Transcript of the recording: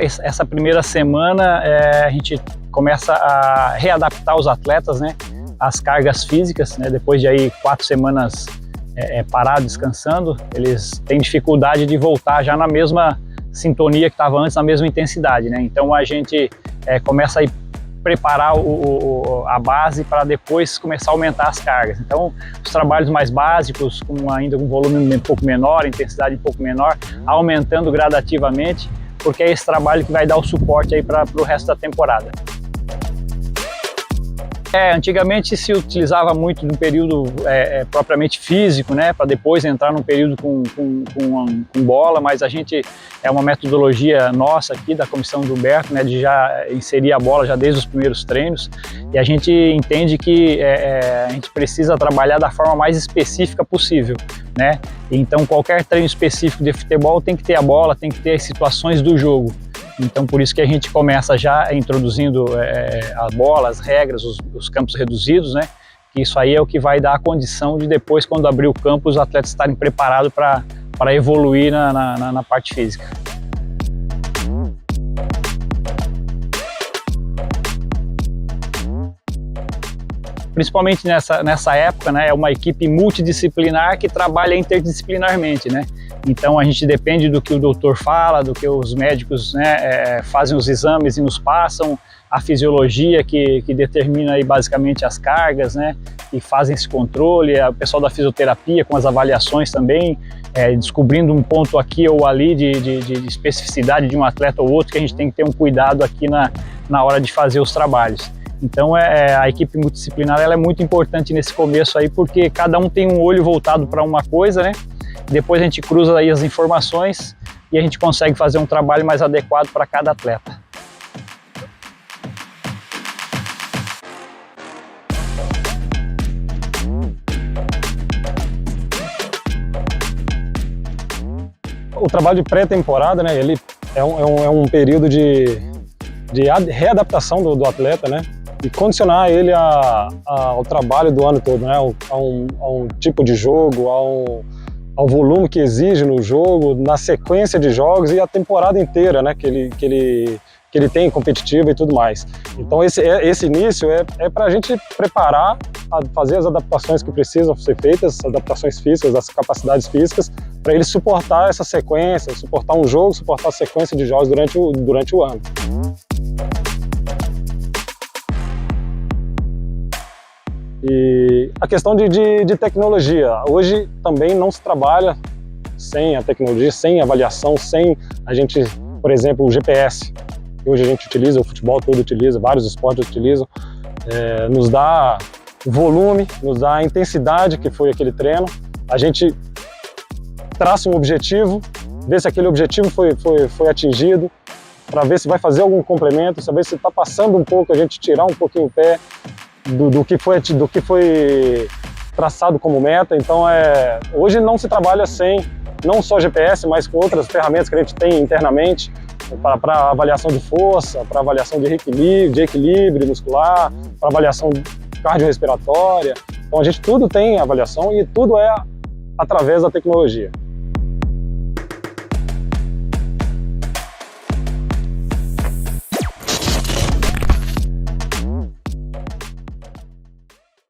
essa primeira semana a gente começa a readaptar os atletas, né, às cargas físicas, né, depois de aí 4 semanas parados, descansando, eles têm dificuldade de voltar já na mesma sintonia que estava antes, na mesma intensidade, né? Então a gente começa a preparar a base para depois começar a aumentar as cargas. Então os trabalhos mais básicos, ainda com volume um pouco menor, intensidade um pouco menor, aumentando gradativamente, porque é esse trabalho que vai dar o suporte aí para o resto da temporada. Antigamente se utilizava muito no período propriamente físico, né, para depois entrar num período com bola, mas a gente é uma metodologia nossa aqui da comissão do Humberto, né, de já inserir a bola já desde os primeiros treinos, e a gente entende que a gente precisa trabalhar da forma mais específica possível, né? Então qualquer treino específico de futebol tem que ter a bola, tem que ter as situações do jogo. Então por isso que a gente começa já introduzindo a bola, as regras, os campos reduzidos, né? Que isso aí é o que vai dar a condição de depois, quando abrir o campo, os atletas estarem preparados para evoluir na parte física. Principalmente nessa época, né, é uma equipe multidisciplinar que trabalha interdisciplinarmente, né? Então a gente depende do que o doutor fala, do que os médicos, né, fazem os exames e nos passam, a fisiologia que determina aí basicamente as cargas, né, e fazem esse controle, o pessoal da fisioterapia com as avaliações também, descobrindo um ponto aqui ou ali de especificidade de um atleta ou outro, que a gente tem que ter um cuidado aqui na hora de fazer os trabalhos. Então a equipe multidisciplinar ela é muito importante nesse começo aí, porque cada um tem um olho voltado para uma coisa, né? Depois a gente cruza aí as informações e a gente consegue fazer um trabalho mais adequado para cada atleta. O trabalho de pré-temporada, né, ele é um período de readaptação do atleta, né, e condicionar ele ao trabalho do ano todo, né, a um tipo de jogo, ao volume que exige no jogo, na sequência de jogos e a temporada inteira, né, que ele tem competitiva e tudo mais. Então esse início é para a gente preparar, fazer as adaptações que precisam ser feitas, as adaptações físicas, as capacidades físicas, para ele suportar essa sequência, suportar um jogo, suportar a sequência de jogos durante o ano. E a questão de tecnologia, hoje também não se trabalha sem a tecnologia, sem avaliação, sem a gente, por exemplo, o GPS, que hoje a gente utiliza, o futebol todo utiliza, vários esportes utilizam, nos dá volume, nos dá a intensidade que foi aquele treino, a gente traça um objetivo, vê se aquele objetivo foi atingido, para ver se vai fazer algum complemento, saber se está passando um pouco, a gente tirar um pouquinho o pé do que foi traçado como meta. Então hoje não se trabalha sem, não só GPS, mas com outras ferramentas que a gente tem internamente, para avaliação de força, para avaliação de equilíbrio muscular, para avaliação cardiorrespiratória. Então a gente tudo tem avaliação e tudo é através da tecnologia.